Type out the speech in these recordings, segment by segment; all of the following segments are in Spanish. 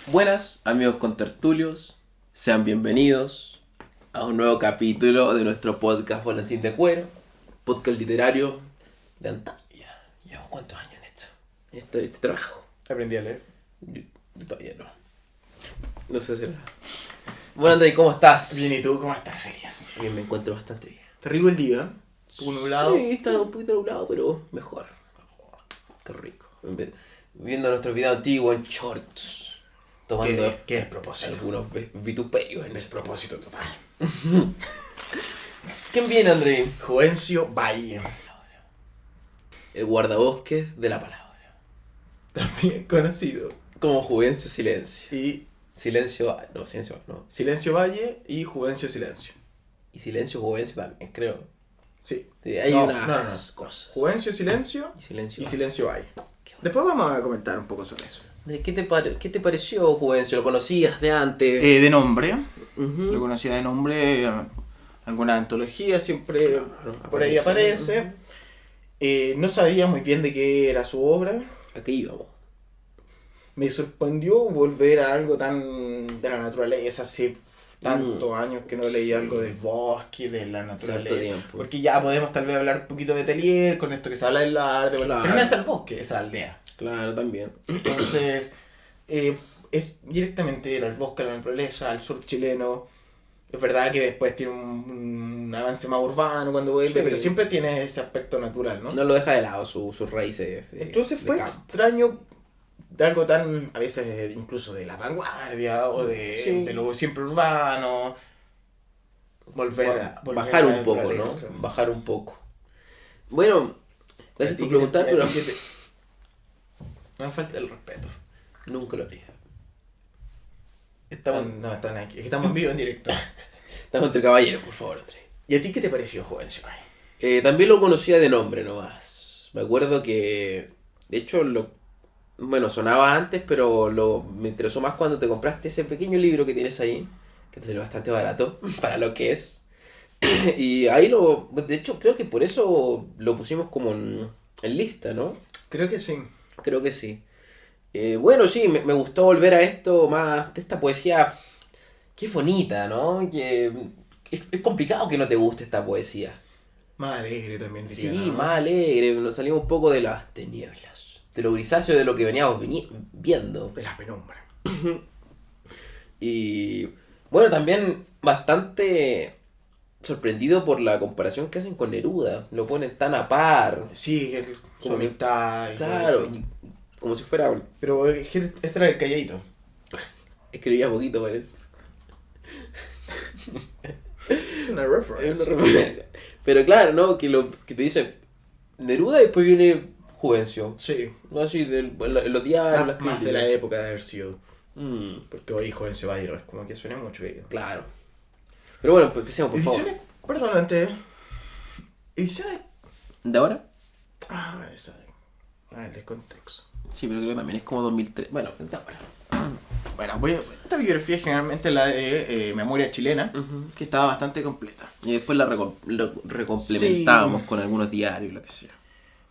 Buenas amigos contertulios, sean bienvenidos a un nuevo capítulo de nuestro podcast Volantín de Cuero, podcast literario de antaño. ¿Llevamos cuántos años en esto? Este trabajo. Aprendí a leer. Yo todavía no. No sé hacer nada. Bueno, André, ¿cómo estás? Bien, ¿y tú cómo estás, Elías? Bien, me encuentro bastante bien. Está rico el día, un poco nublado. Sí, está un poquito nublado, pero mejor. Qué rico. Viendo nuestro video antiguo en shorts. Tomando ¿Qué despropósito? algunos vituperios en esto. Despropósito total. ¿Quién viene, André? Juvencio Valle, El guardabosques de la palabra. también conocido. Como Juvencio Silencio. Y Silencio no. Silencio Valle y Juvencio Silencio. Y Silencio Juvencio también, creo. Sí. Sí, hay No, unas cosas. Juvencio Silencio Y Silencio. y Silencio Valle. Después vamos a comentar un poco sobre eso. André, ¿qué te pareció Juvencio? ¿Lo conocías de antes? De nombre. Ujú. Lo conocía de nombre. Alguna antología siempre Claro, por ahí aparece. No sabía muy bien de qué era su obra. Aquí íbamos. Me sorprendió volver a algo tan de la naturaleza, hace tantos años que no leía algo del bosque, de la Cierto naturaleza. tiempo. Porque ya podemos tal vez hablar un poquito de Telier, con esto que se habla del arte, Claro. pero no es el bosque, es la aldea. Claro, también. Entonces, es directamente ir al bosque, a la naturaleza, al sur chileno. Es verdad que después tiene un avance más urbano cuando vuelve, Sí. pero siempre tiene ese aspecto natural, ¿no? No lo deja de lado sus raíces. Entonces de fue campo. extraño de algo tan, a veces incluso de la vanguardia o Sí. de lo siempre urbano, volver a Bajar a un la poco, ¿no? naturaleza. Bajar un poco. Bueno, gracias A ti por que preguntar, te- pero a ti que te- No me falta el respeto. nunca lo haría. No, están aquí. Estamos en vivo en directo. Estamos entre caballeros, por favor, André. ¿Y a ti qué te pareció, Juvencio? También lo conocía de nombre nomás. Me acuerdo que, de hecho, bueno, sonaba antes, pero me interesó más cuando te compraste ese pequeño libro que tienes ahí, que te salió bastante barato para lo que es. Y ahí de hecho, creo que por eso lo pusimos como en lista, ¿no? Creo que sí. Creo que sí. Bueno, sí, me gustó volver a esto más, de esta poesía, que es bonita, ¿no? Que es complicado que no te guste esta poesía. Más alegre también diría. Sí, ¿no? más alegre, nos salimos un poco de las tinieblas, de lo grisáceo de lo que veníamos viendo. De la penumbra. Y bueno, también bastante sorprendido por la comparación que hacen con Neruda. Lo ponen tan a par. Sí, su Como que- amistad y todo Claro, eso. y como si fuera. Pero es que este era el calladito. Escribía poquito, parece. Es una Es reference. una referencia. Pero claro, ¿no? Que te dice Neruda y después viene Juvencio. Sí. No así, en los diarios, las Más de críticas. la época de haber sido. Mm, Porque hoy Juvencio Valle no es como que suene mucho ello. claro. Pero bueno, pues empecemos, por favor. Ediciones, perdón, antes. Ediciones. ¿De ahora? Esa. El de contexto. Sí, pero creo que también es como 2003. Bueno, de ahora. Bueno, esta biografía es generalmente la de Memoria Chilena, Ujú. que estaba bastante completa. Y después la recomplementábamos con algunos diarios, lo que sea.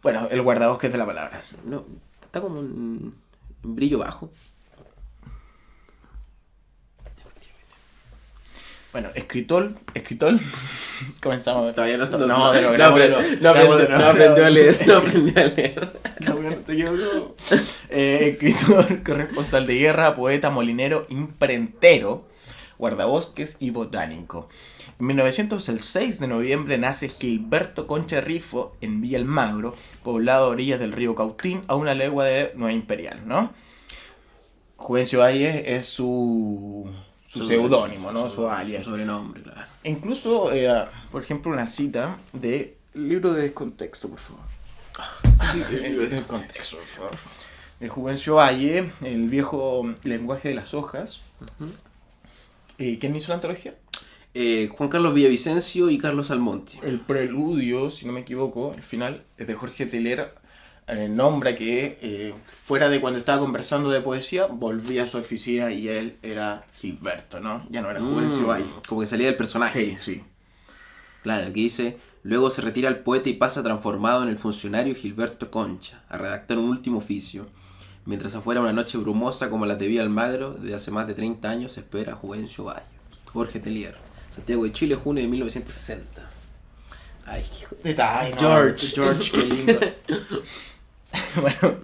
Bueno, el guardabosques de la palabra. No, está como en brillo bajo. Bueno, escritor, comenzamos. Todavía no está. No, no, pero no, grabamos de pero nuevo. no Grabamos de aprendió, nuevo. no aprendió a leer. No aprendió a leer. Cabrón, se equivocó. Escritor, corresponsal de guerra, poeta, molinero, imprentero, guardabosques y botánico. En 1900, el 6 de noviembre, nace Gilberto Concha Rifo en Villa Almagro, poblado a orillas del río Cautín, a una legua de Nueva Imperial, ¿no? Juvencio Valle es su seudónimo, ¿no? Su alias. Su sobrenombre, claro. Incluso, por ejemplo, una cita de libro de descontexto, por favor. El contexto, por favor. De Juvencio Valle, el viejo lenguaje de las hojas. ¿Quién hizo la antología? Juan Carlos Villavicencio y Carlos Almonte. El preludio, si no me equivoco, el final es de Jorge Teler. Nombra que fuera de cuando estaba conversando de poesía, volvía a su oficina y él era Gilberto, ¿no? Ya no era Juvencio Valle. Como que salía del personaje. Sí, sí. Claro, que dice: luego se retira el poeta y pasa transformado en el funcionario Gilberto Concha a redactar un último oficio. Mientras afuera una noche brumosa como la de Villa Almagro, de hace más de 30 años, espera Juvencio Valle. Jorge Telier. Santiago de Chile, junio de 1960. Ay, hijo de... Ay, no, George. George, qué lindo. Bueno,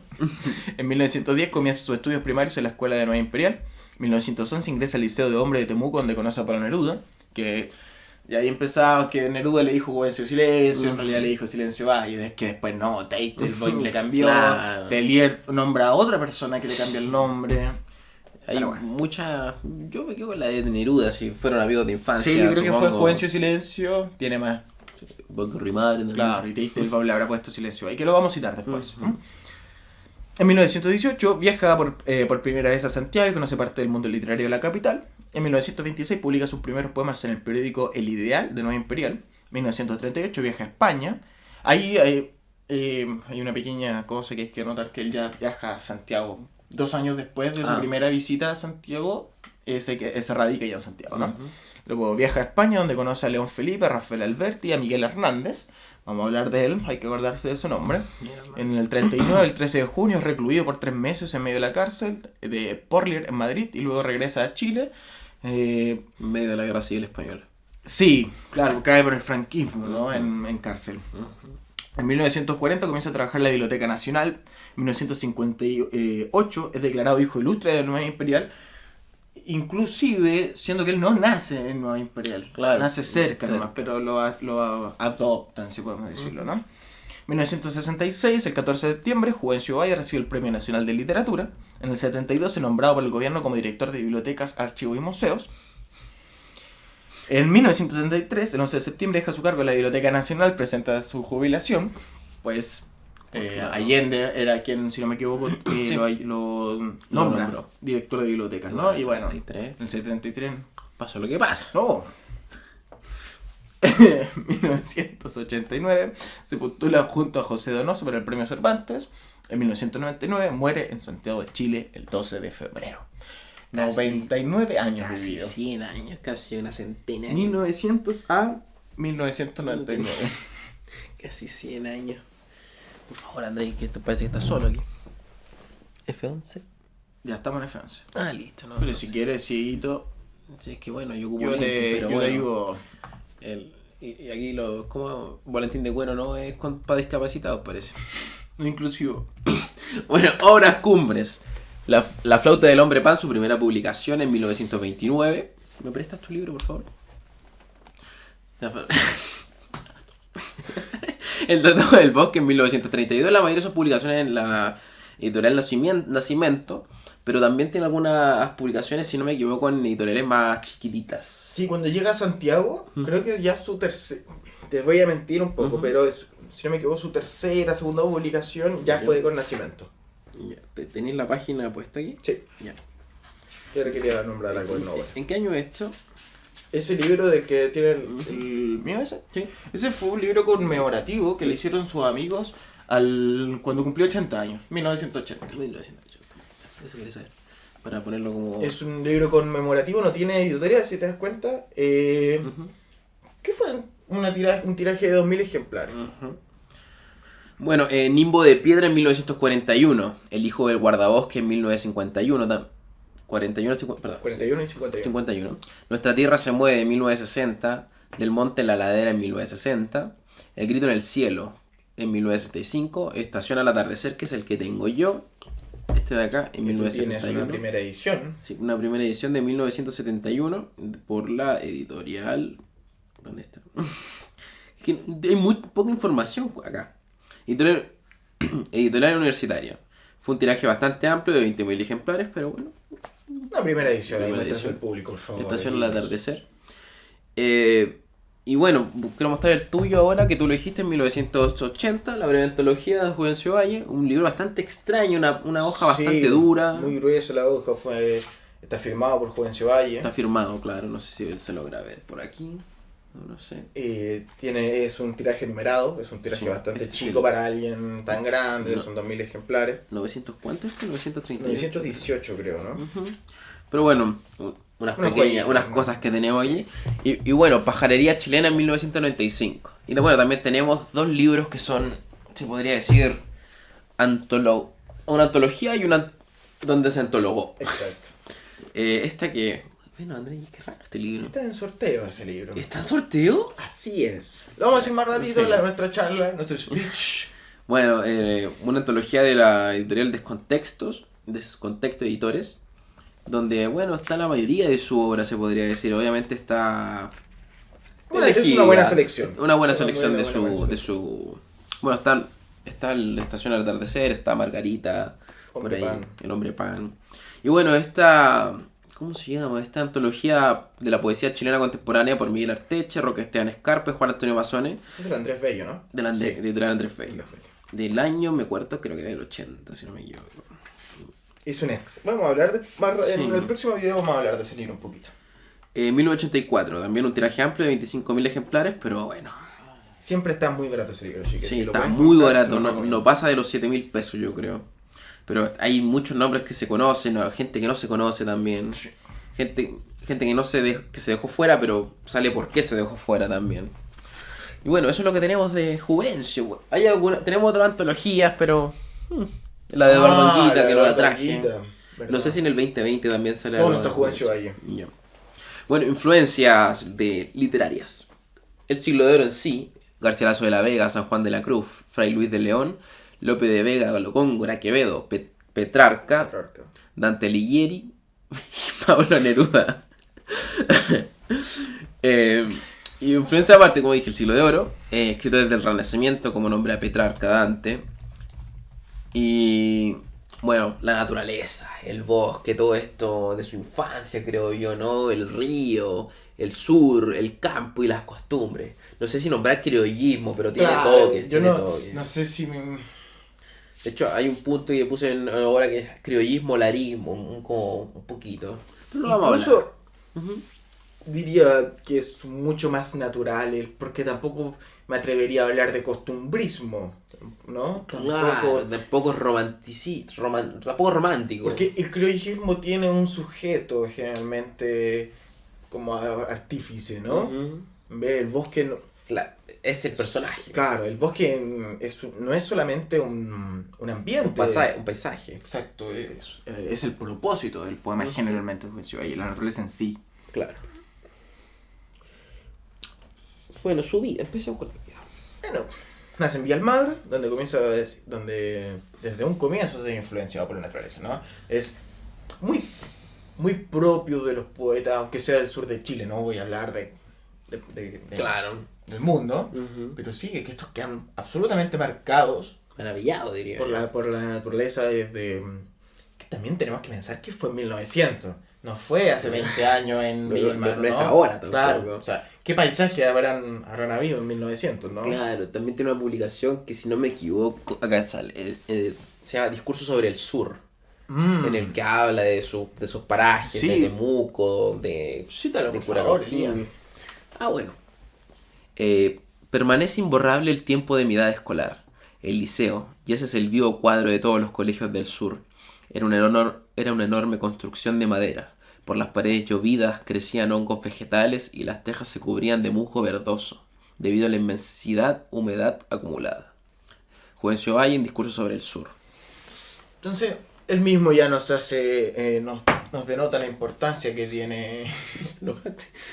en 1910 comienza sus estudios primarios en la Escuela de Nueva Imperial. En 1911 ingresa al Liceo de Hombres de Temuco, donde conoce a Pablo Neruda, que... Y ahí empezaba que Neruda le dijo Juvencio Silencio, en realidad le dijo Silencio Valle, es que después no, Teitelbaum le cambió, Claro. Telier nombra a otra persona que le cambia el nombre. Hay Pero bueno. muchas... Yo me quedo con la de Neruda, si fueron amigos de infancia. Sí, yo creo que fue supongo. Juvencio Silencio, tiene más. Porque rimar, ¿no? Claro, y Teitelbaum le habrá puesto Silencio Valle, que lo vamos a citar después. Ujú. En 1918 viaja por primera vez a Santiago y conoce parte del mundo literario de la capital. En 1926 publica sus primeros poemas en el periódico El Ideal de Nueva Imperial. En 1938 viaja a España. Ahí hay una pequeña cosa que hay que notar, que él ya viaja a Santiago 2 años después de su primera visita a Santiago. Se radica ya en Santiago, ¿no? Ujú. Luego viaja a España, donde conoce a León Felipe, a Rafael Alberti y a Miguel Hernández. Vamos a hablar de él, hay que acordarse de su nombre. En el 39, el 13 de junio, es recluido por 3 meses en medio de la cárcel de Porlier en Madrid y luego regresa a Chile. En medio de la guerra civil española. Sí, claro, cae por el franquismo, ¿no? En cárcel. En 1940 comienza a trabajar en la Biblioteca Nacional. En 1958 es declarado hijo ilustre de Nueva Imperial. Inclusive, siendo que él no nace en Nueva Imperial, Claro, nace cerca cerca. nomás, pero lo adoptan, si podemos decirlo, ¿no? 1966, el 14 de septiembre, Juvencio Valle recibe el Premio Nacional de Literatura. En el 72 es nombrado por el gobierno como director de bibliotecas, archivos y museos. En 1973, el 11 de septiembre, deja su cargo en la Biblioteca Nacional, presenta su jubilación, pues Claro. Allende era quien, si no me equivoco, Sí. lo nombra nombró. director de bibliotecas, ¿no? Y bueno, 73. en el 73... Pasó lo que pasa. No. En 1989 se postula junto a José Donoso para el Premio Cervantes. En 1999 muere en Santiago de Chile el 12 de febrero. Casi- 99 años Casi vivido. 100 años, casi una centena. 1900 a 1999. Casi 100 años. Por favor, André, que parece que estás solo aquí. F11. Ya estamos en F11. Ah, listo, ¿no? Pero No si sé. quieres, Cieguito, Sí, es que bueno, yo ocupo yo lentes, te pero bueno, ayudo. y aquí como Valentín de Cuero no es para discapacitados, parece. No inclusivo. Bueno, obras cumbres. La flauta del hombre pan, su primera publicación en 1929. ¿Me prestas tu libro, por favor? El Tratado del Bosque en 1932. La mayoría de sus publicaciones en la editorial Nacimiento, pero también tiene algunas publicaciones, si no me equivoco, en editoriales más chiquititas. Sí, cuando llega a Santiago, creo que ya su tercera... Te voy a mentir un poco, Ujú. pero si no me equivoco, su tercera, segunda publicación ya fue con Nacimiento. Ya, ¿tenéis la página puesta aquí? Sí. Ya. Yo le quería nombrar algo de nuevo. ¿En qué año es esto? Ese libro de que tiene el mío ese. Sí. Ese fue un libro conmemorativo que le hicieron sus amigos cuando cumplió 80 años, 1980. 1980. Eso quería saber. Para ponerlo como... Es un libro conmemorativo, no tiene editorial, si te das cuenta. Ujú. ¿Qué fue? Un tiraje de 2000 ejemplares. Ujú. Bueno, Nimbo de Piedra en 1941. El hijo del guardabosque en 1951. 41, perdón. 41 y 51. 51. Nuestra tierra se mueve en 1960. Del monte en la ladera en 1960. El grito en el cielo en 1965. Estación al atardecer, que es el que tengo yo. Este de acá en Y tú tienes 1971. una primera edición. Sí, una primera edición de 1971 por la editorial... ¿Dónde está? Es que hay muy poca información acá. Editorial universitaria. Fue un tiraje bastante amplio de 20.000 ejemplares, pero bueno. Una primera edición, ahí Primera muestras edición. al público, por favor. Estación al atardecer. Y bueno, quiero mostrar el tuyo ahora, que tú lo dijiste en 1980, la breve antología de Juvencio Valle. Un libro bastante extraño, una hoja bastante Sí, dura. Muy gruesa la hoja, está firmado por Juvencio Valle. Está firmado, claro. No sé si se logra ver por aquí. No sé. Es un tiraje numerado, es un tiraje Sí, bastante este chico sí. para alguien tan grande, No. son 2000 ejemplares. ¿900 cuánto es? 938. 918 creo, ¿no? Ujú. Pero bueno, unas Una pequeñas, joyita, unas ¿no? cosas que tenemos allí. Y bueno, Pajarería Chilena en 1995. Y bueno, también tenemos dos libros que son, se podría decir, una antología y una donde se antologó. Exacto. Esta que... Bueno, Andrés, qué raro este libro. Está en sorteo ese libro. ¿Está en sorteo? Así es. Lo vamos a decir más ratito Sí. en nuestra charla, nuestro speech. Bueno, una antología de la editorial Descontexto Editores, donde, bueno, está la mayoría de su obra, se podría decir. Obviamente está... Es elegida. una buena selección. Una buena selección buena de su... Bueno, está la Estación al Atardecer, está Margarita, Hombre por ahí, Pan. El Hombre Pan. Y bueno, ¿cómo se llama? Esta antología de la poesía chilena contemporánea por Miguel Arteche, Roque Esteban Escarpe, Juan Antonio Bazone, Es de Andrés Bello, ¿no? de Sí. editorial Andrés Bello. Del año, me acuerdo, creo que era del 80, si no me equivoco. Es un ex. Vamos a hablar de... Sí. En el próximo video vamos a hablar de ese libro un poquito. 1984, también un tiraje amplio de 25.000 ejemplares, pero bueno, Siempre está muy barato ese libro, así que sí, si lo está pueden muy comprar, se barato, lo no, recomiendo. no pasa de los 7.000 pesos yo creo. Pero hay muchos nombres que se conocen, ¿no? Gente que no se conoce también. Sí. Gente que no que se dejó fuera, pero sale por qué se dejó fuera también. Y bueno, eso es lo que tenemos de Juvencio. Tenemos otras antologías, pero la de Eduardo Anguita, que no la traje. No sé si en el 2020 también sale No, algo no está de Juvencio ahí. Ya. Bueno, influencias literarias. El siglo de oro en sí, García Lazo de la Vega, San Juan de la Cruz, Fray Luis de León, Lope de Vega, Góngora, Quevedo, Petrarca, Dante Alighieri y Pablo Neruda. Y influencia aparte, como dije, el siglo de oro, escrito desde el Renacimiento, como nombre a Petrarca, Dante. Y bueno, la naturaleza, el bosque, todo esto de su infancia, creo yo, ¿no? El río, el sur, el campo y las costumbres. No sé si nombrar criollismo, pero tiene toques, Yo tiene no, toques. no sé si... De hecho, hay un punto que puse en ahora que es criollismo, larismo, como un poquito. Pero lo vamos a hablar. Incluso Ujú. diría que es mucho más natural, porque tampoco me atrevería a hablar de costumbrismo, ¿no? Claro, tampoco es tampoco romántico. Porque el criollismo tiene un sujeto generalmente como artífice, ¿no? Ujú. Ve, el bosque, Claro, es el personaje. claro, el bosque no es solamente un ambiente. Un paisaje. Exacto, es el propósito del poema generalmente, y la naturaleza en sí. Claro. Bueno, su vida, empecemos con la vida. Bueno, nace en Villa Almagro, donde desde un comienzo se ha influenciado por la naturaleza, ¿no? Es muy, muy propio de los poetas, aunque sea del sur de Chile, no voy a hablar de Claro. del mundo, Ujú. pero sí que estos quedan absolutamente marcados Maravillado, diría. por la naturaleza desde... Que también tenemos que pensar que fue en 1900, no fue hace 20 años en No, Villa no, Almagro, no es ahora tampoco. Claro, o sea, ¿qué paisaje habrán habido en 1900, no? Claro, también tiene una publicación que, si no me equivoco, acá sale, se llama Discurso sobre el Sur, en el que habla de sus parajes, Sí. de Temuco, de Cítalo, de por favor, Curacautía. Ian. Bueno. Permanece imborrable el tiempo de mi edad escolar, el liceo, y ese es el vivo cuadro de todos los colegios del sur. Era una enorme construcción de madera. Por las paredes llovidas crecían hongos vegetales y las tejas se cubrían de musgo verdoso, debido a la inmensidad humedad acumulada. Juvencio Valle en Discurso sobre el Sur. Entonces, él mismo ya nos hace, nos denota la importancia que tiene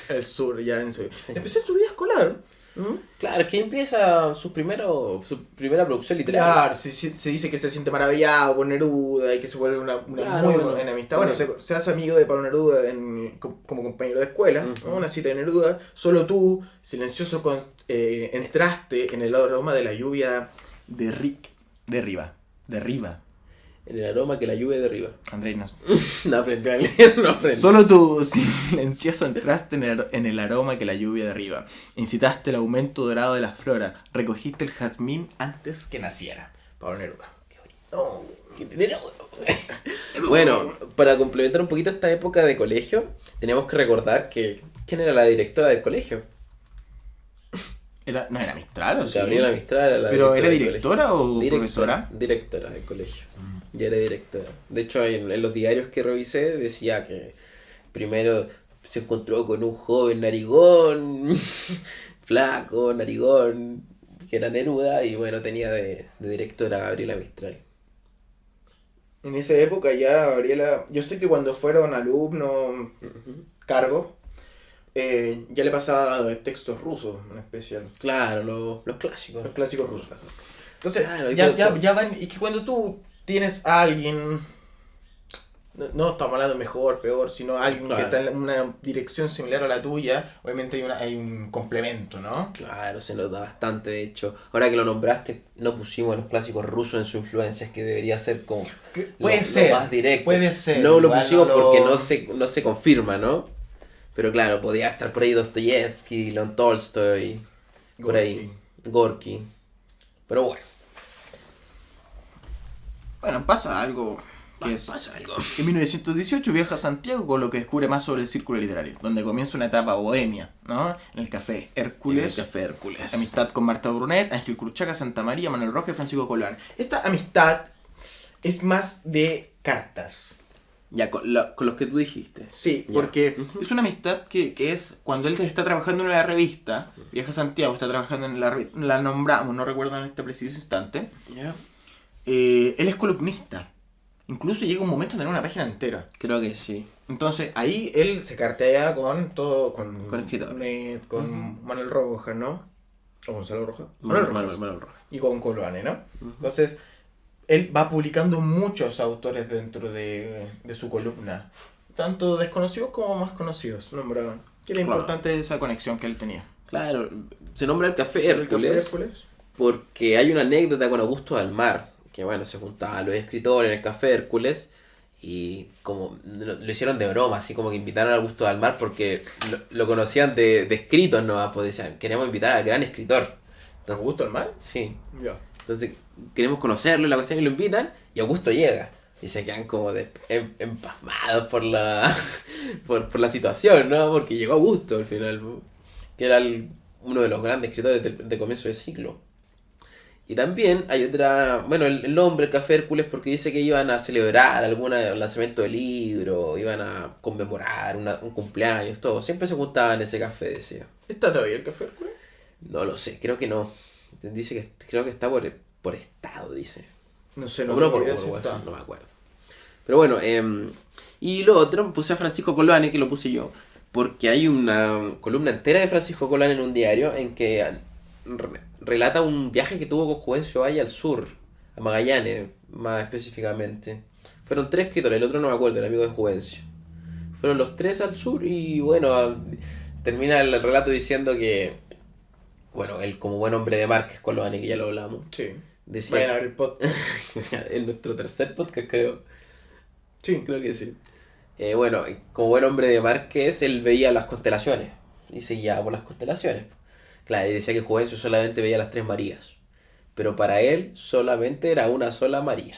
el sur ya en su Empecé en su vida escolar. ¿no? Claro, es que ahí empieza su primera producción literaria. Claro, se dice que se siente maravillado por Neruda y que se vuelve una Claro, muy bueno. buena amistad. Bueno, se hace amigo de Pablo Neruda como compañero de escuela. Ujú. ¿no? Una cita de Neruda. Solo tú, silencioso, entraste en el aroma de la lluvia derriba. En el aroma que la lluvia derriba. Andrés, no. No aprendí a leer, no aprendí. Solo tú, silencioso, entraste en el aroma que la lluvia derriba. Incitaste el aumento dorado de las floras. Recogiste el jazmín antes que naciera. Pablo Neruda. Qué bonito. Bueno, para complementar un poquito esta época de colegio, tenemos que recordar que ¿quién era la directora del colegio? ¿No era Mistral o sí? Gabriela Mistral era la ¿Pero era del directora o colegio. profesora? Directora del colegio. Ya era directora. De hecho, en los diarios que revisé decía que primero se encontró con un joven narigón, flaco, narigón, que era Neruda, y bueno, tenía de directora a Gabriela Mistral. En esa época ya Gabriela, yo sé que cuando fueron alumnos, Ujú. cargos, ya le pasaba textos rusos en especial, Claro, los clásicos. los clásicos rusos. Entonces, Claro, ya van, y que cuando tú tienes a alguien, no estamos hablando de mejor, peor, sino alguien que Claro. está en una dirección similar a la tuya, obviamente hay un complemento, ¿no? Claro, se nota bastante, de hecho. Ahora que lo nombraste, no pusimos a los clásicos rusos en su influencia, es que debería ser como Puede lo ser, más directo. puede ser. No lo igual pusimos no lo- porque no se confirma, ¿no? Pero claro, podía estar por ahí Dostoyevsky, León Tolstoy, por ahí, Gorky. Pero bueno, Bueno, pasa algo que es... pasa algo. En 1918 viaja a Santiago con lo que descubre más sobre el círculo literario, donde comienza una etapa bohemia, ¿no? En el café Hércules, Café Hércules. amistad con Marta Brunet, Ángel Cruchaca, Santa María, Manuel Rojas y Francisco Colón. Esta amistad es más de cartas. Ya, con los que tú dijiste. Sí, Ya. porque Ujú. es una amistad que es cuando él está trabajando en la revista, viaja a Santiago, está trabajando en la revista, la nombramos, no recuerdo en este preciso instante, Ya. él es columnista. Incluso llega un momento de tener una página entera. Creo que sí. Entonces ahí él se cartea con todo, con escritores. Brunet, con Ujú. Manuel Rojas, ¿no? O Gonzalo Rojas. Manuel Rojas. Manuel Rojas. Y con Coloane, ¿no? Ujú. Entonces, él va publicando muchos autores dentro de su columna. Tanto desconocidos como más conocidos, nombraban. Que era Claro. importante esa conexión que él tenía. Claro, se nombra el Café ¿El café Hércules. Hércules? Porque hay una anécdota con Augusto Dalmar, que bueno, se juntaban los escritores en el Café Hércules y como lo hicieron de broma, así como que invitaron a Augusto Dalmar porque lo conocían de escritos, ¿no? Pues decían, queremos invitar al gran escritor. Entonces, ¿Augusto Almar? sí, Ya. entonces queremos conocerlo, la cuestión, y lo invitan y Augusto llega. Y se quedan como empasmados por la, por la situación, ¿no? Porque llegó Augusto al final, que era uno de los grandes escritores de comienzo de siglo. Y también hay otra, bueno, el nombre, el Café Hércules, porque dice que iban a celebrar algún lanzamiento de libro, iban a conmemorar un cumpleaños, todo. Siempre se juntaban en ese café, decía. ¿Está todavía el café Hércules? No lo sé, creo que no. Dice que creo que está por estado, dice. No sé, O no no, tengo por idea si Uruguay, está. no me acuerdo. Pero bueno, y lo otro, puse a Francisco Colane, que lo puse yo, porque hay una columna entera de Francisco Colane en un diario en que relata un viaje que tuvo con Juvencio Valle al sur, a Magallanes, más específicamente. Fueron tres escritores, el otro no me acuerdo, el amigo de Juvencio. Fueron los tres al sur y bueno, termina el relato diciendo que, bueno, él como buen hombre de mar, que es Colane, que ya lo hablamos, Sí. decía Vayan a ver el podcast. en nuestro tercer podcast creo. Sí. Creo que sí. Bueno, como buen hombre de mar que es, él veía las constelaciones y se guiaba por las constelaciones. Claro, y decía que Juvencio solamente veía las tres Marías, pero para él solamente era una sola María.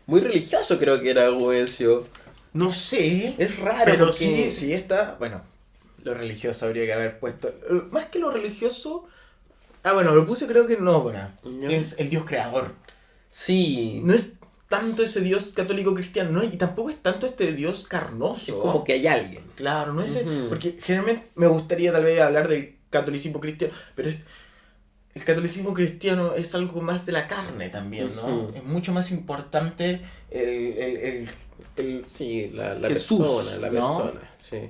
Muy religioso creo que era Juvencio. No sé. Es raro Pero porque... sí está. Bueno, lo religioso habría que haber puesto. Más que lo religioso. Ah, bueno, lo puse creo que en obra. Ya. Es el Dios creador. Sí, No es tanto ese Dios católico cristiano, no, y tampoco es tanto este Dios es carnoso. como que hay alguien. Claro, no es. Ujú. Porque generalmente me gustaría tal vez hablar del catolicismo cristiano, pero el catolicismo cristiano es algo más de la carne también, ¿no? Ujú. Es mucho más importante el Sí, la Jesús, persona, la ¿no? persona, sí.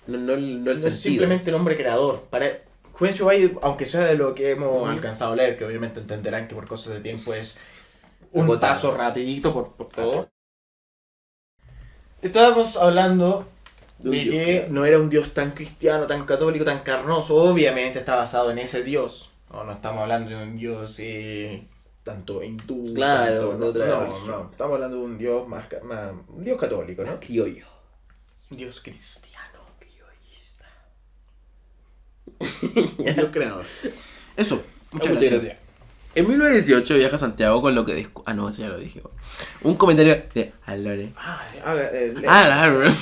No el no es sentido. simplemente el hombre creador. Para Juvencio Valle, aunque sea de lo que hemos Ujú. alcanzado a leer, que obviamente entenderán que por cosas de tiempo es un Agotado. paso rapidito por todo. Estábamos hablando De un de Dios, que claro. no era un Dios tan cristiano, tan católico, tan carnoso. Obviamente está basado en ese Dios. No estamos hablando de un Dios tanto hindú. Claro, tanto, de otra no, religión. no. Estamos hablando de un Dios un Dios católico, ¿no? Criollo. Un Dios cristiano. Criollista. Un Dios creador. Eso. Muchas Muchas gracias. gracias. En 1918 viaja a Santiago con lo que... Ah, no, eso ya lo dije. Un comentario de Alone. Ah, sí, ahora, Alone.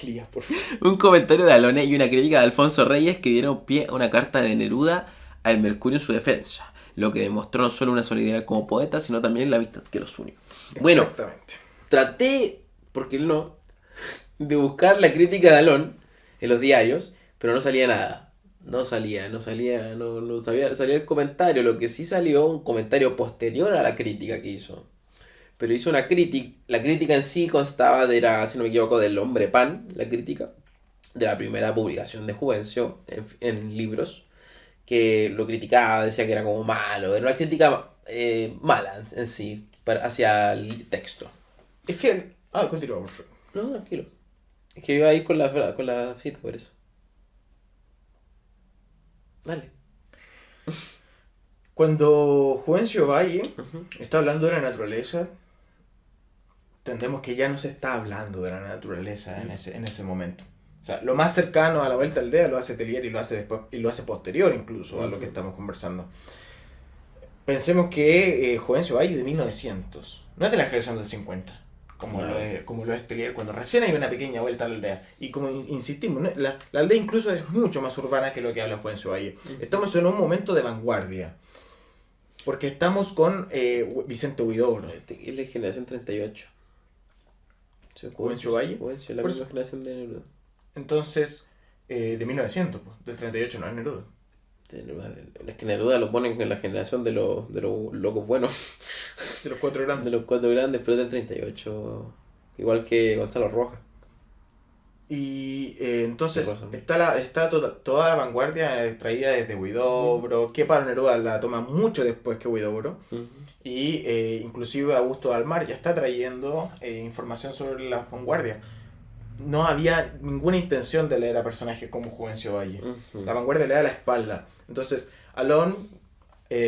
Elías, por favor. Un comentario de Alone y una crítica de Alfonso Reyes que dieron pie a una carta de Neruda al Mercurio en su defensa. Lo que demostró no solo una solidaridad como poeta, sino también la amistad que los unió. Bueno, Exactamente. traté, porque él no, de buscar la crítica de Alon en los diarios, pero no salía nada. No salía, salía el comentario. Lo que sí salió, un comentario posterior a la crítica que hizo. pero hizo una crítica. La crítica en sí constaba de, era, si no me equivoco, del Hombre Pan, la crítica, de la primera publicación de Juvencio en libros, que lo criticaba, decía que era como malo, era una crítica mala en sí, hacia el texto. Es que... Ah, continuamos. No, tranquilo. Es que iba a ir con la cita, por eso. Dale. Cuando Juvencio Valle Ujú. está hablando de la naturaleza, entendemos que ya no se está hablando de la naturaleza en ese momento. O sea, lo más cercano a la vuelta al aldea lo hace Tellier y lo hace después, y lo hace posterior incluso a lo que estamos conversando. Pensemos que Juvencio Valle de 1900, no es de la generación del 50, como lo es Tellier, cuando recién hay una pequeña vuelta a la aldea. Y como insistimos, ¿no? La aldea incluso es mucho más urbana que lo que habla Juvencio Valle. Estamos en un momento de vanguardia. Porque estamos con Vicente Huidobro. Es la generación 38. Juvencio Valle. Juvencio, la Por misma eso. generación de Neruda. Entonces, de 1900, pues, del 38 no es Neruda. Es que Neruda lo ponen en la generación de los locos buenos. De los cuatro De grandes. los cuatro grandes, pero es del 38. Igual que Gonzalo Rojas. Y entonces Tienes razón. está toda la vanguardia traída desde Huidobro, que Pablo Neruda la toma mucho después que Huidobro. Ujú. Y inclusive Augusto Dalmar ya está trayendo información sobre la vanguardia. No había ninguna intención de leer a personajes como Juvencio Valle. Ujú. La vanguardia le da la espalda. Entonces, Alon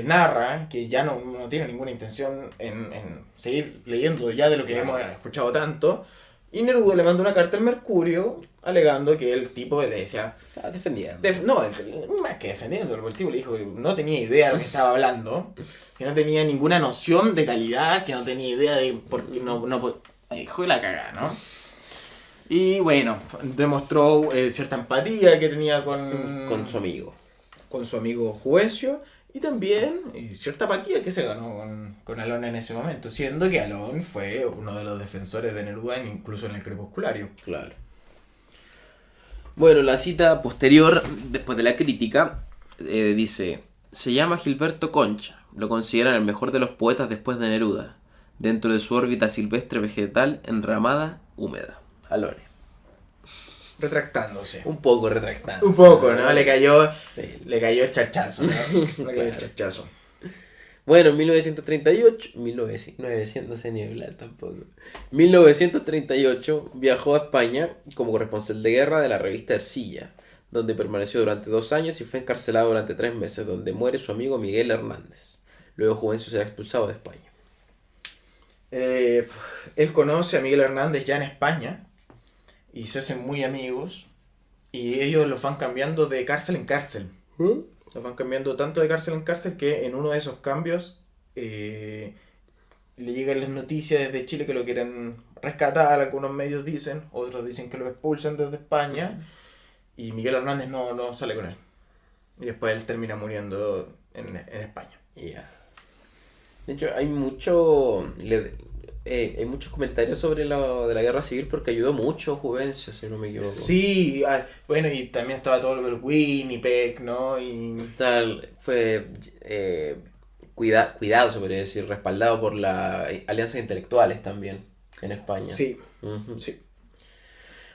narra que ya no tiene ninguna intención en seguir leyendo ya de lo que hemos escuchado tanto. Y Neruda le manda una carta al Mercurio alegando que el tipo le decía... Estaba defendiendo. No, más que defendiéndolo, el tipo le dijo que no tenía idea de lo que estaba hablando, que no tenía ninguna noción de calidad, que no tenía idea de por qué no dijo la cagada, ¿no? Y bueno, demostró cierta empatía que tenía Con su amigo. con su amigo Juvencio y también cierta apatía que se ganó con Alon en ese momento, siendo que Alon fue uno de los defensores de Neruda incluso en el Crepusculario. Claro. Bueno, la cita posterior, después de la crítica, dice: se llama Gilberto Concha, lo consideran el mejor de los poetas después de Neruda, dentro de su órbita silvestre vegetal enramada, húmeda. Alone. Retractándose. Un poco retractado. Un poco, ¿no? Le cayó Sí. el chachazo, ¿no? Le cayó el Claro. chachazo. Bueno, en 1938, 1900, no sé ni hablar tampoco. 1938 viajó a España como corresponsal de guerra de la revista Ercilla, donde permaneció durante 2 años y fue encarcelado durante 3 meses, donde muere su amigo Miguel Hernández. Luego Juvencio será expulsado de España. Él conoce a Miguel Hernández ya en España y se hacen muy amigos y ellos los van cambiando de cárcel en cárcel. Los van cambiando tanto de cárcel en cárcel que en uno de esos cambios le llegan las noticias desde Chile que lo quieren rescatar, algunos medios dicen, otros dicen que lo expulsan desde España y Miguel Hernández no sale con él. Y después él termina muriendo en España. Ya. De hecho, hay hay muchos comentarios sobre lo de la guerra civil porque ayudó mucho a Juvencio, si no me equivoco. Sí, bueno, y también estaba todo lo del Winnipeg, ¿no? Y... Fue cuidado, se podría decir, respaldado por la alianza de intelectuales también en España. Sí, Ujú. sí.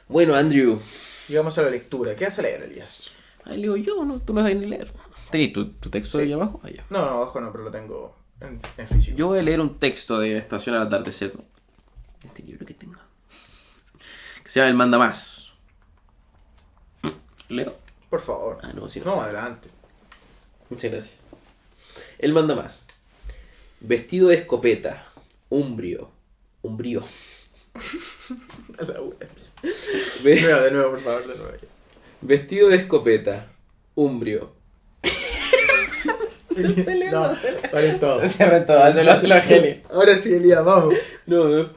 Bueno, Andrew. Y vamos a la lectura. ¿Qué hace leer, Elías? Ahí leo yo, ¿no? Tú no sabes ni leer. ¿Tenés tu texto Sí. ahí abajo? Allá. No, abajo no, pero lo tengo en físico. Yo voy a leer un texto de Estación al atardecer. Este libro que tengo. Que se llama El Mandamás. ¿Leo? Por favor. Ah, no, sí, no No, sé. adelante. Muchas gracias. El Mandamás. Vestido de escopeta. Umbrío. A la wea. Ve- De nuevo, por favor, de nuevo. Vestido de escopeta. Umbrio. No, paren todo. Cierra todo, hace la genio. Ahora sí, Elías, vamos. No.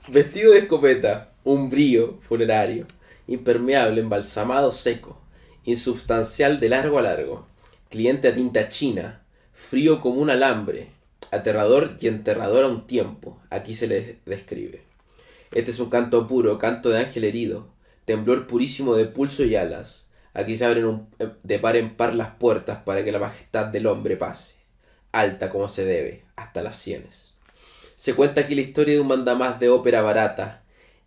Vestido de escopeta, umbrío, funerario, impermeable, embalsamado, seco, insubstancial de largo a largo, cliente a tinta china, frío como un alambre, aterrador y enterrador a un tiempo, aquí se le describe. Este es un canto puro, canto de ángel herido, temblor purísimo de pulso y alas. Aquí se abren de par en par las puertas para que la majestad del hombre pase. alta como se debe, hasta las sienes. Se cuenta aquí la historia de un mandamás de ópera barata,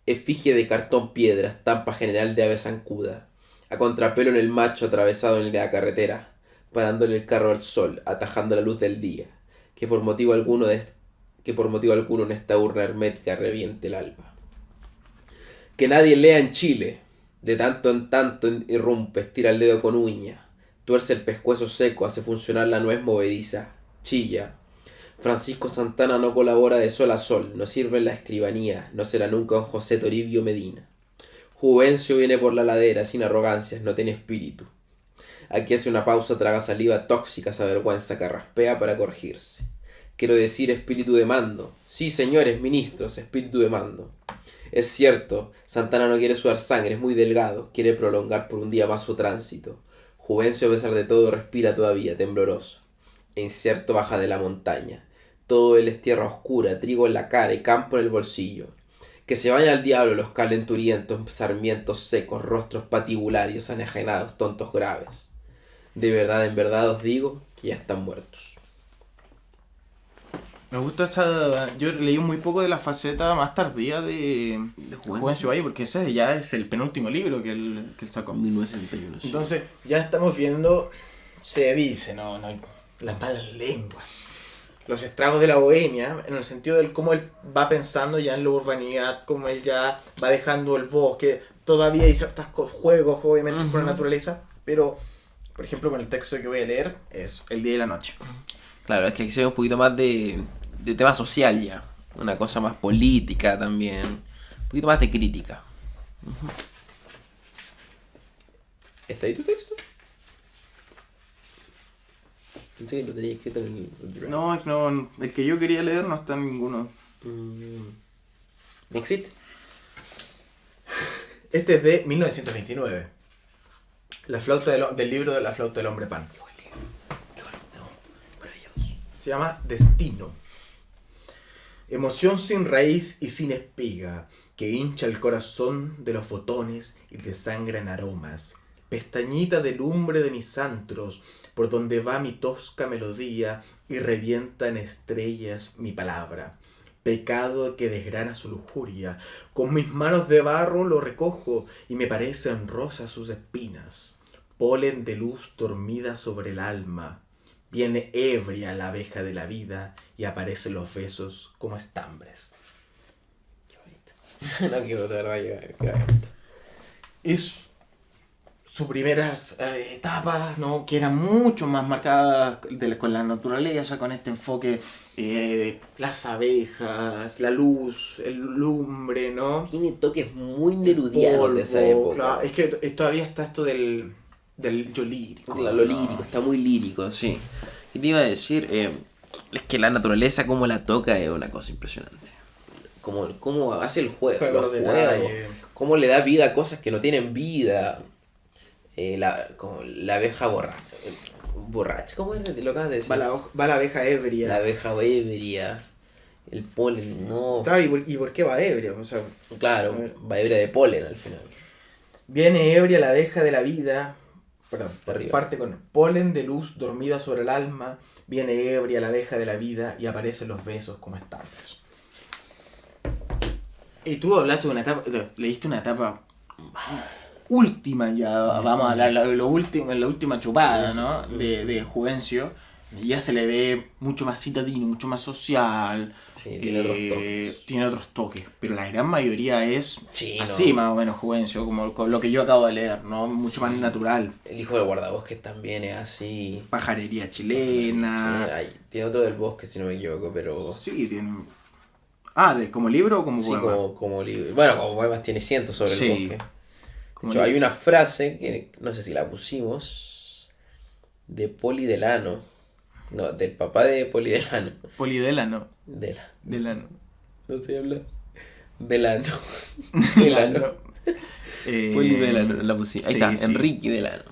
efigie de cartón piedra, estampa general de ave zancuda, a contrapelo en el macho atravesado en la carretera, parándole el carro al sol, atajando la luz del día, que por motivo alguno en esta urna hermética reviente el alba. Que nadie lea en Chile, de tanto en tanto irrumpe, estira el dedo con uña, tuerce el pescuezo seco, hace funcionar la nuez movediza, chilla. Francisco Santana no colabora de sol a sol, no sirve en la escribanía, no será nunca un José Toribio Medina. Juvencio viene por la ladera, sin arrogancias, no tiene espíritu. Aquí hace una pausa, traga saliva tóxica, esa vergüenza carraspea para corregirse. Quiero decir espíritu de mando. Sí, señores ministros, espíritu de mando. Es cierto, Santana no quiere sudar sangre, es muy delgado, quiere prolongar por un día más su tránsito. Juvencio, a pesar de todo, respira todavía, tembloroso. E incierto baja de la montaña. Todo él es tierra oscura, trigo en la cara y campo en el bolsillo. Que se vaya al diablo los calenturientos, sarmientos secos, rostros patibularios, enajenados, tontos graves. De verdad, en verdad os digo que ya están muertos. Me gusta esa... Yo leí muy poco de la faceta más tardía de Juvencio Valle, porque ese ya es el penúltimo libro que él sacó. 1971. Sí. Entonces, ya estamos viendo, se dice, no, las malas lenguas, los estragos de la bohemia, en el sentido de cómo él va pensando ya en la urbanidad, cómo él ya va dejando el bosque. Todavía hay ciertos juegos, obviamente, con la naturaleza, pero, por ejemplo, con el texto que voy a leer, es El día y la noche. Claro, es que aquí se ve un poquito más de tema social ya. Una cosa más política también. Un poquito más de crítica. ¿Está ahí tu texto? Pensé que lo tenía escrito en el drive. No, el que yo quería leer no está en ninguno. ¿No existe? Este es de 1929. La flauta del libro de La flauta del hombre pan. Se llama Destino. Emoción sin raíz y sin espiga, que hincha el corazón de los fotones y desangra en aromas. Pestañita de lumbre de mis antros, por donde va mi tosca melodía y revienta en estrellas mi palabra. Pecado que desgrana su lujuria, con mis manos de barro lo recojo y me parecen rosas sus espinas. Polen de luz dormida sobre el alma. Viene ebria la abeja de la vida y aparecen los besos como estambres. Qué bonito. No quiero de verdad que bonito. Es sus primeras etapas, ¿no? Que eran mucho más marcadas con la naturaleza, con este enfoque, las abejas, la luz, el lumbre, ¿no? Tiene toques muy nerudianos de esa época. Claro. Es que todavía está esto del yo lírico. Claro, lo lírico, está muy lírico, sí. ¿Qué te iba a decir? Es que la naturaleza como la toca es una cosa impresionante. Cómo hace el juego, los juegos, cómo le da vida a cosas que no tienen vida. Como la abeja borracha, ¿cómo es lo que acabas de decir? Va la abeja ebria. La abeja ebria, el polen, no. Claro, ¿y por qué va ebria? O sea, claro, va ebria de polen al final. Viene ebria la abeja de la vida. Perdón, Arriba. parte con polen de luz dormida sobre el alma, viene ebria la abeja de la vida y aparecen los besos como estambres. Y tú hablaste de una etapa, leíste una etapa última ya, vamos a hablar en la última chupada, ¿no? De Juvencio. Ya se le ve mucho más citadino, mucho más social. Sí, tiene otros toques. Tiene otros toques, pero la gran mayoría es sí, así, no. Más o menos Juvencio, como con lo que yo acabo de leer, ¿no? Mucho más natural. El hijo del guardabosques también es así. Pajarería chilena. Tiene otro del bosque, si no me equivoco, pero... Sí, tiene... ¿como libro o como poema? Sí, como libro. Bueno, como poemas tiene cientos sobre el bosque. De hecho, hay una frase que no sé si la pusimos de Poli Delano. No, del papá de Poli Delano. Polidelano. Delano. No sé hablar. Delano. Delano. Poli Delano, la pusimos. Ahí sí, está, sí. Enrique Delano.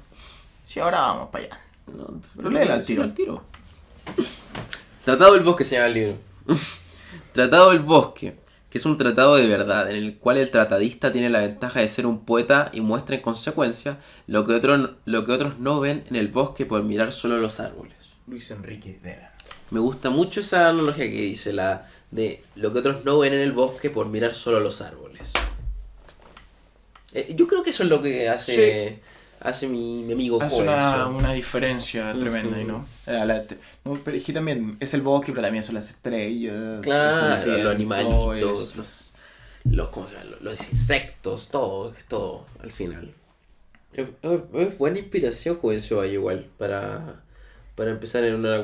Sí, ahora vamos para allá. No, pero léela al tiro. Tratado del Bosque se llama el libro. Tratado del Bosque, que es un tratado de verdad, en el cual el tratadista tiene la ventaja de ser un poeta y muestra en consecuencia lo que otros no ven en el bosque por mirar solo los árboles. Luis Enrique Delano. Me gusta mucho esa analogía que dice, la de lo que otros no ven en el bosque por mirar solo los árboles. Yo creo que eso es lo que Sí. hace mi amigo Hace una, Coenzo. una diferencia tremenda, ¿y no? No, pero es que también es el bosque, pero también son las estrellas, son los Claro, los vientos, animalitos, los, ¿cómo se llama? Los insectos, todo, es todo, al final. Es buena inspiración Coenzo Valle igual para empezar en una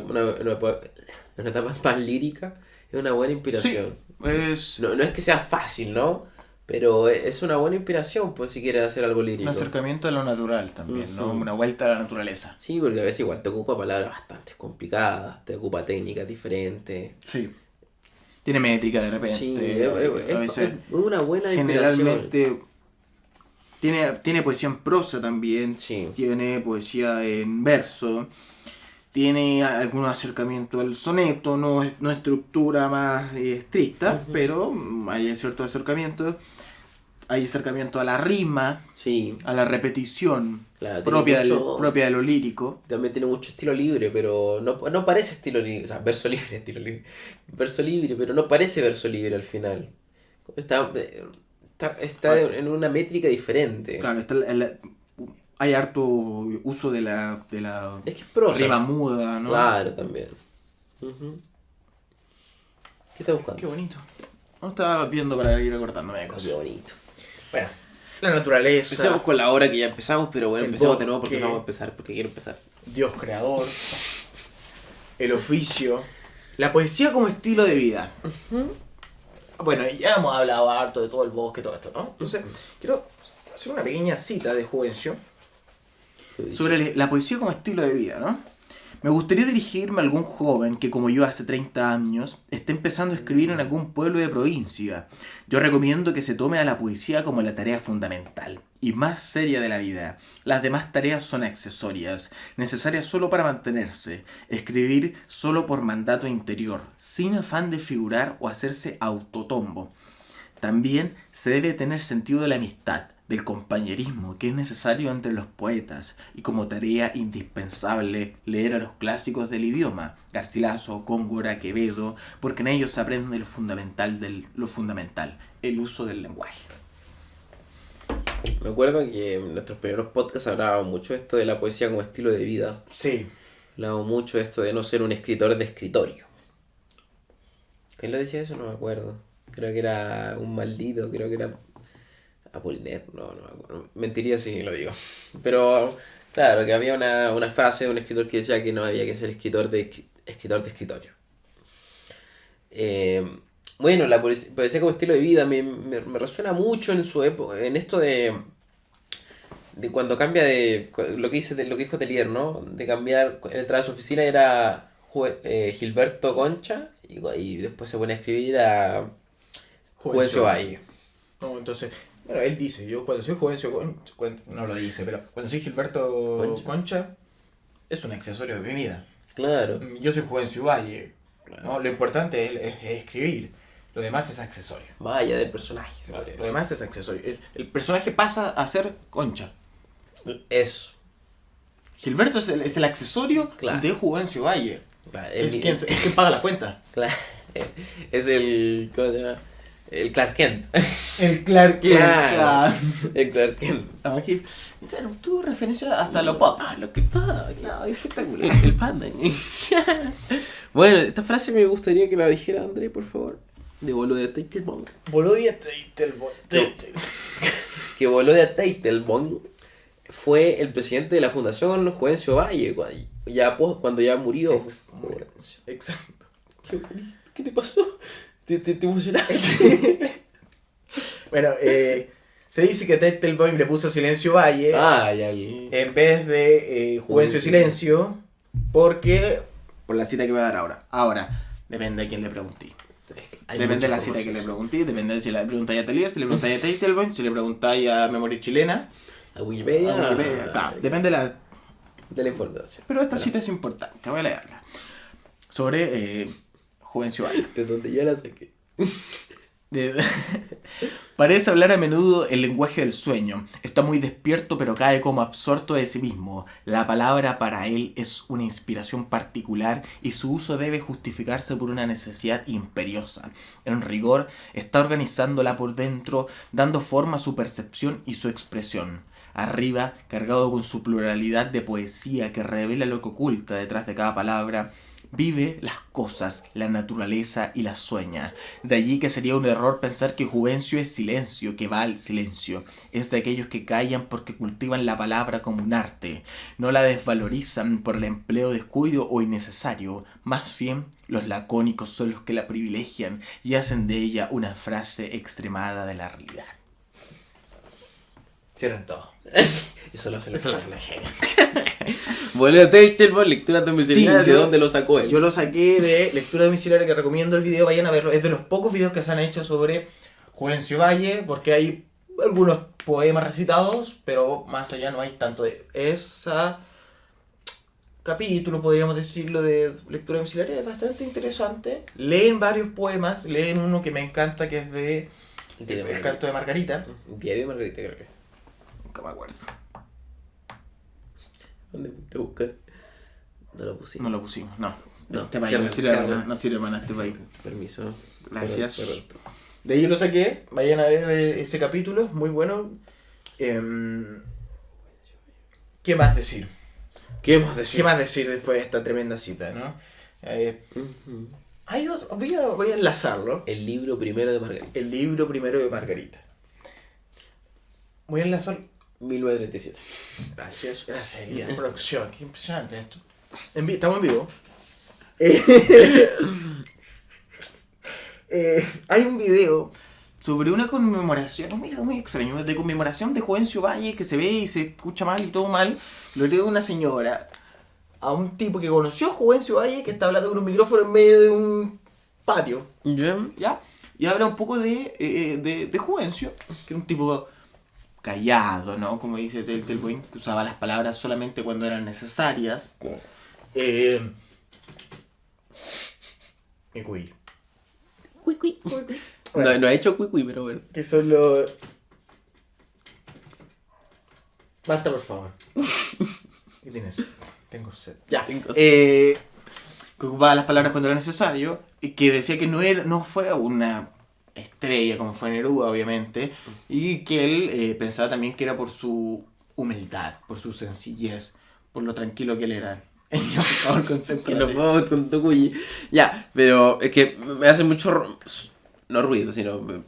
etapa más lírica. Es una buena Sí, inspiración. es No, no es que sea fácil, ¿no? Pero es una buena inspiración, pues, si quieres hacer algo un lírico. acercamiento a lo natural también, ¿no? Ujú. Una vuelta a la naturaleza. Sí, porque a veces igual te ocupa palabras bastante complicadas, te ocupa técnicas diferentes. Sí. Tiene métrica de Sí, repente, a veces. es una buena inspiración. Generalmente tiene poesía en prosa también, Sí. tiene poesía en verso, tiene algún acercamiento al soneto, no estructura más estricta, Ujú. pero hay ciertos acercamientos. Hay acercamiento a la rima, Sí, a la repetición claro, tiene mucho, propia de lo lírico. también tiene mucho estilo libre, pero no parece estilo libre, o sea, verso libre, estilo libre. Verso libre, pero no parece verso libre al final. Está Ah, en una métrica diferente. claro, hay harto uso de la Es que es prosa. rima muda, ¿no? Claro, también. Ujú. ¿Qué estás Qué buscando? bonito. No estaba viendo para ir acordándome de Oh, cosas. qué bonito. Bueno, la naturaleza, Empecemos con la hora que ya empezamos, pero bueno, el empecemos de nuevo porque bosque, vamos a empezar, porque quiero empezar. Dios creador, el oficio, la poesía como estilo de vida. Bueno, ya hemos hablado harto de todo el bosque, todo esto, ¿no? Entonces, quiero hacer una pequeña cita de Juvencio sobre la poesía como estilo de vida, ¿no? Me gustaría dirigirme a algún joven que, como yo hace 30 años, esté empezando a escribir en algún pueblo de provincia. Yo recomiendo que se tome a la poesía como la tarea fundamental y más seria de la vida. Las demás tareas son accesorias, necesarias solo para mantenerse. Escribir solo por mandato interior, sin afán de figurar o hacerse autotombo. También se debe tener sentido de la amistad, del compañerismo que es necesario entre los poetas y como tarea indispensable leer a los clásicos del idioma, Garcilaso, Góngora, Quevedo, porque en ellos se aprende lo fundamental, el uso del lenguaje. Me acuerdo que en nuestros primeros podcasts hablábamos mucho de esto de la poesía como estilo de vida. Sí. Hablábamos mucho de esto de no ser un escritor de escritorio. ¿Quién lo decía eso? No me acuerdo. Creo que era un maldito, creo que era Apollinaire, no me acuerdo. Mentiría si lo digo. Pero claro, que había una frase de un escritor que decía que no había que ser escritor de escritorio. Eh, bueno, la poesía como estilo de vida me resuena mucho en su época, en esto de cuando cambia lo que lo que dijo Telier, ¿no? De cambiar, entrar a su oficina era Gilberto Concha y después se pone a escribir a Juvencio Valle. No, entonces, bueno, él dice, yo cuando soy Juvencio Concha, no lo dice, pero cuando soy Gilberto Concha, es un accesorio de mi vida. Claro. Yo soy Juvencio Valle, ¿no? Lo importante es escribir, lo demás es accesorio. Vaya del personaje, se podría Lo decir. demás es accesorio. El personaje pasa a ser Concha. Eso. Gilberto es el accesorio Claro. de Juvencio Valle. Claro, Es quien paga la cuenta. claro, es el. ¿Cómo se llama? El Clark Kent. El Clark Kent. Claro. El Clark Kent. Aquí tuvo referencia hasta lo pop. Lo que pasa. Claro, espectacular. El panda. Bueno, esta frase me gustaría que la dijera André, por favor. De Volodya Teitelbaum. Bolodia Teitelbaum. Que Volodya Teitelbaum fue el presidente de la Fundación Juvencio Valle cuando ya murió. Exacto. ¿Qué te pasó? ¿Te emocionaste? Bueno, se dice que Teitelbaum le puso Silencio Valle Ah, ya. en vez de Juvencio Silencio, porque por la cita que voy a dar ahora. Ahora, depende de quién le pregunté. Depende de la cita que le pregunté, depende de si le preguntáis a Telier, si le preguntáis a Teitelbaum, si le preguntáis a Memoria Chilena. A Wikipedia. A Wikipedia, claro, depende de la información. Pero esta cita es importante, voy a leerla. Sobre Juvencio Valle. De donde yo la saqué. De- Parece hablar a menudo el lenguaje del sueño. Está muy despierto pero cae como absorto de sí mismo. La palabra para él es una inspiración particular y su uso debe justificarse por una necesidad imperiosa. En rigor, está organizándola por dentro, dando forma a su percepción y su expresión. Arriba, cargado con su pluralidad de poesía que revela lo que oculta detrás de cada palabra, vive las cosas, la naturaleza y las sueña. De allí que sería un error pensar que Juvencio es silencio, que va al silencio. Es de aquellos que callan porque cultivan la palabra como un arte. No la desvalorizan por el empleo descuido o innecesario. Más bien, los lacónicos son los que la privilegian y hacen de ella una frase extremada de la realidad. Cierran todo. Eso lo hace Eso lo hace la gente. Bueno, Teitelbaum, lectura domiciliaria, ¿de dónde lo sacó él? Yo lo saqué de lectura domiciliaria, que recomiendo el video, vayan a verlo. Es de los pocos videos que se han hecho sobre Juvencio Valle, porque hay algunos poemas recitados, pero más allá no hay tanto de ese capítulo, podríamos decirlo, de lectura domiciliaria. Es bastante interesante. Leen varios poemas, leen uno que me encanta, que es de El canto de Margarita. Diario de Margarita, creo que. Nunca me acuerdo. ¿Dónde te buscar? No lo pusimos. No lo pusimos, no. No, Este país no sirve para nada, no sirve para nada este país. Permiso. Gracias. Cerro. De ahí lo saqué, vayan a ver ese capítulo, es muy bueno. ¿Qué más decir? ¿Qué más decir? ¿Qué más decir después de esta tremenda cita, no? Hay otro, voy a enlazarlo. El libro primero de Margarita. El libro primero de Margarita. Voy a enlazar. 1937. Gracias, guía, producción, qué impresionante esto. Estamos en vivo. Hay un video sobre una conmemoración, un video muy extraño, de conmemoración de Juvencio Valle, que se ve y se escucha mal y todo mal. Lo lee una señora a un tipo que conoció a Juvencio Valle, que está hablando con un micrófono en medio de un patio. ¿Ya? Y habla un poco de Juvencio, que era un tipo callado, ¿no? Como dice Teitelbaum, que usaba las palabras solamente cuando eran necesarias. Y cuy. Cuicui. Bueno. No ha hecho cuicui, pero bueno. Que son los... Basta, por favor. ¿Qué tienes? Tengo sed. Ya. Que ocupaba las palabras cuando era necesario. Y que decía que no fue una estrella como fue Neruda, obviamente. Y que él pensaba también que era por su humildad, por su sencillez, por lo tranquilo que él era. Ya, por favor, Que concéntrate. nos vamos con tu cuyi. Ya, pero es que me hace mucho... No ruido, sino...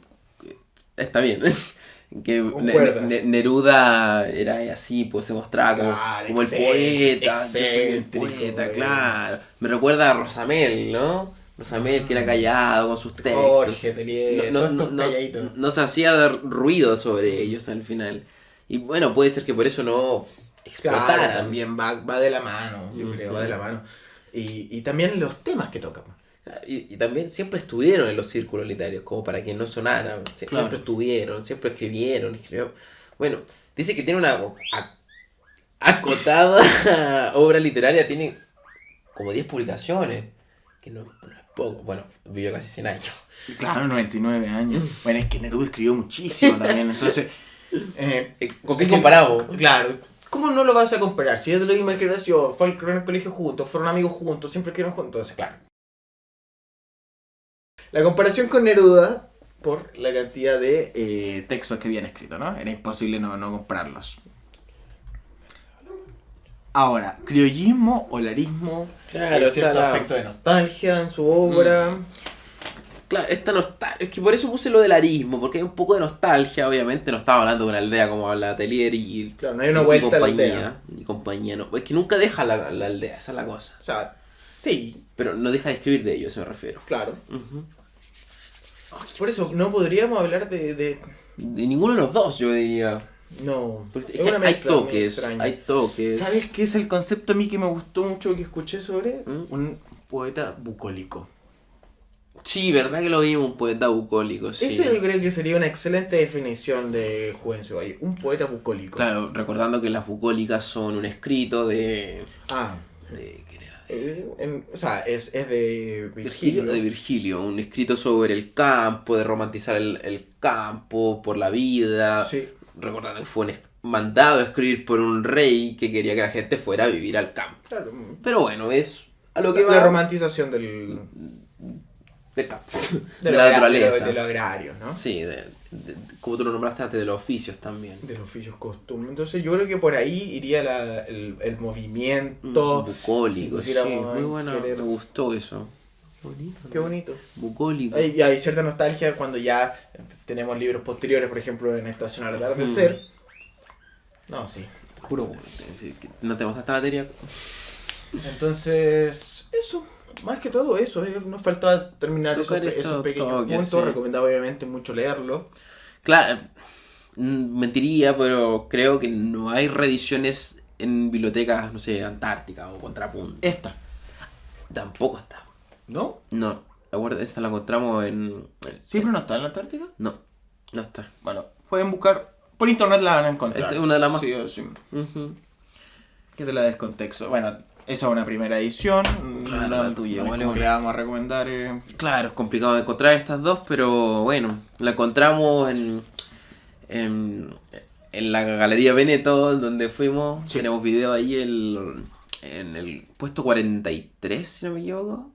Está bien. Que Neruda era así, pues se mostraba como el poeta. Yo soy el poeta, claro. Me recuerda a Rosamel, ¿no? Rosamel, que era callado con sus textos. Jorge, Telier, todos estos calladitos. No se hacía dar ruido sobre ellos al final. Y bueno, puede ser que por eso no explotara. Claro, también va de la mano, yo creo, va de la mano. Y también los temas que tocan. Y también siempre estuvieron en los círculos literarios, como para que no sonaran. Siempre estuvieron, siempre escribieron. Bueno, dice que tiene una acotada obra literaria, tiene como 10 publicaciones, que no es poco. Bueno, vivió casi 100 años. Claro, 99 años. Bueno, es que Neruda escribió muchísimo también, entonces... ¿Con qué comparamos? Claro, ¿cómo no lo vas a comparar? Si es de la misma generación, fueron al colegio juntos, fueron amigos juntos, siempre estuvieron juntos, entonces claro. La comparación con Neruda, por la cantidad de textos que habían escrito, ¿no? Era imposible no comprarlos. Ahora, criollismo o larismo, Claro, hay cierto aspecto de nostalgia en su obra. Claro, esta nostalgia. Es que por eso puse lo del arismo, porque hay un poco de nostalgia, obviamente. No estaba hablando de una aldea como la Atelier y. Claro, no hay una vuelta a la aldea. Ni compañía, no. Es que nunca deja la aldea, esa es la cosa. O sea, sí. Pero no deja de escribir de ello, a eso me refiero. Claro. Por eso, no podríamos hablar de... De ninguno de los dos, yo diría. No. Porque es que hay toques. ¿Sabes qué es el concepto a mí que me gustó mucho que escuché sobre? Un poeta bucólico. Sí, verdad que lo vimos, un poeta bucólico, sí. Ese yo creo que sería una excelente definición de Juvencio Valle. Un poeta bucólico. Claro, recordando que las bucólicas son un escrito de... Ah. ¿Quién era? O sea, es de Virgilio. De Virgilio, un escrito sobre el campo, de romantizar el campo, por la vida. Sí. Recordando que fue mandado a escribir por un rey que quería que la gente fuera a vivir al campo. Claro. Pero bueno, es a lo que La va romantización del campo, de de lo la agra- naturaleza. de lo agrario, ¿no? Sí, como tú lo nombraste antes, de los oficios también. De los oficios costumbres. Entonces yo creo que por ahí iría el movimiento. Bucólico, si sí, pusiéramos muy bueno, querer- me gustó eso. Qué bonito. Qué bonito. Bucólico. Hay cierta nostalgia cuando ya tenemos libros posteriores, por ejemplo, en Estación al Atardecer. No, sí. Puro bueno. No tenemos tanta materia. Entonces, eso. Más que todo eso. Nos faltaba terminar Tocar esos estos pequeños toques, puntos. sí. Recomendado obviamente mucho leerlo. Claro, mentiría, pero creo que no hay reediciones en bibliotecas, no sé, Antártica o Contrapunto. Esta, Tampoco está. ¿no? No, acuérdate, esta la encontramos en... ¿Siempre no está en la Antártica? No, no está. Bueno, pueden buscar. Por internet la van a encontrar. Esta es una de las más... Sí o sí. Ujú. Que te la des contexto. Bueno, esa es una primera edición. Claro, la tuya, no es vale, como vale. le vamos a recomendar. Claro, es complicado de encontrar estas dos, pero bueno, la encontramos en la Galería Veneto, donde fuimos. Sí. Tenemos video ahí en el puesto 43, si no me equivoco.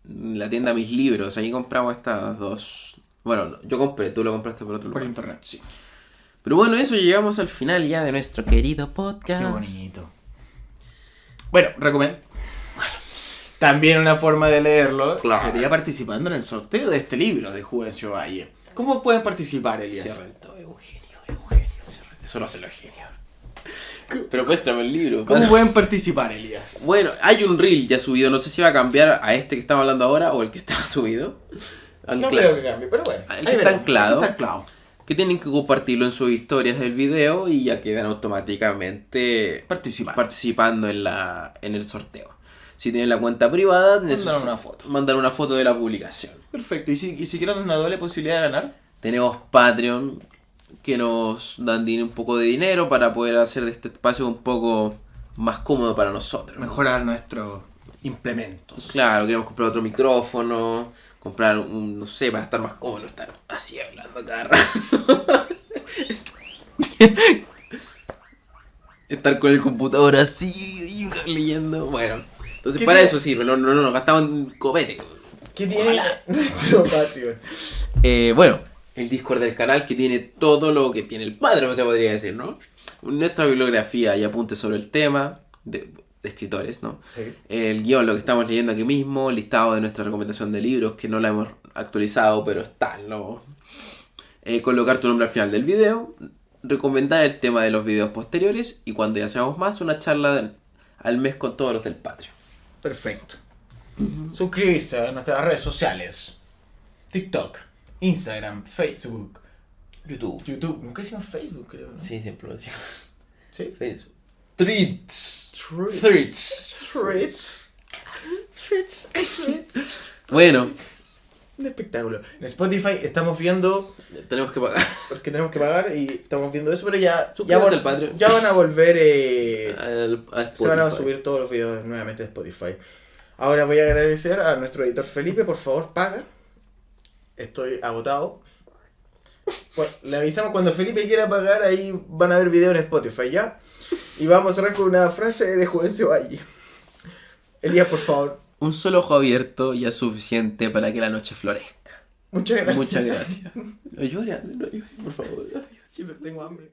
En la tienda Mis Libros, ahí compramos estas dos. Bueno, yo compré, tú lo compraste por otro Por lugar. internet, sí. Pero bueno, eso, llegamos al final ya de nuestro querido podcast. Qué bonito. Bueno, también una forma de leerlo Claro. sería participando en el sorteo de este libro de Juvencio Valle. ¿Cómo pueden participar, Elías? Se reventó, es un genio, es un genio. Eso lo hace los genios. Pero préstame el libro. ¿Cómo pueden participar, Elías? Bueno, hay un reel ya subido, no sé si va a cambiar a este que estamos hablando ahora o el que estaba subido. No creo que cambie, pero bueno. El que ahí está veremos. anclado. El que está anclado. Que tienen que compartirlo en sus historias del video y ya quedan automáticamente participando en el sorteo. Si tienen la cuenta privada, Mandar una foto. Mandar una foto de la publicación. Perfecto. ¿Y si quieren una doble posibilidad de ganar? Tenemos Patreon, que nos dan un poco de dinero para poder hacer de este espacio un poco más cómodo para nosotros. Mejorar nuestros implementos. Claro, queremos comprar otro micrófono, comprar un, no sé, para estar más cómodo, estar así hablando cada rato. Estar con el computador así, leyendo. Bueno, entonces ¿Qué para tiene? eso sirve, no gastamos en copete. ¿Qué tiene nuestro Patreon? Bueno, el Discord del canal que tiene todo lo que tiene el padre, se podría decir, ¿no? Nuestra bibliografía y apuntes sobre el tema de escritores, ¿no? Sí. El guión, lo que estamos leyendo aquí mismo, listado de nuestra recomendación de libros, que no la hemos actualizado, pero está, ¿no? Colocar tu nombre al final del video, recomendar el tema de los videos posteriores y cuando ya seamos más, una charla al mes con todos los del Patreon. Perfecto. Suscribirse a nuestras redes sociales. TikTok, Instagram, Facebook, YouTube. Nunca hicimos Facebook, creo, ¿no? Sí, siempre lo decimos. ¿Sí? Facebook. Threads. Bueno, Un espectáculo. En Spotify estamos viendo, tenemos que pagar. porque tenemos que pagar y estamos viendo eso, pero ya Suscríbanse al Patreon. ya van a volver, A se van a Spotify. subir todos los videos nuevamente de Spotify. Ahora voy a agradecer a nuestro editor Felipe, por favor, paga. Estoy agotado. Bueno, le avisamos cuando Felipe quiera pagar, ahí van a ver videos en Spotify, ¿ya? Y vamos a cerrar con una frase de Juvencio Valle. Elías, por favor. Un solo ojo abierto ya es suficiente para que la noche florezca. Muchas gracias. Muchas gracias. No llores, por favor. Tengo hambre.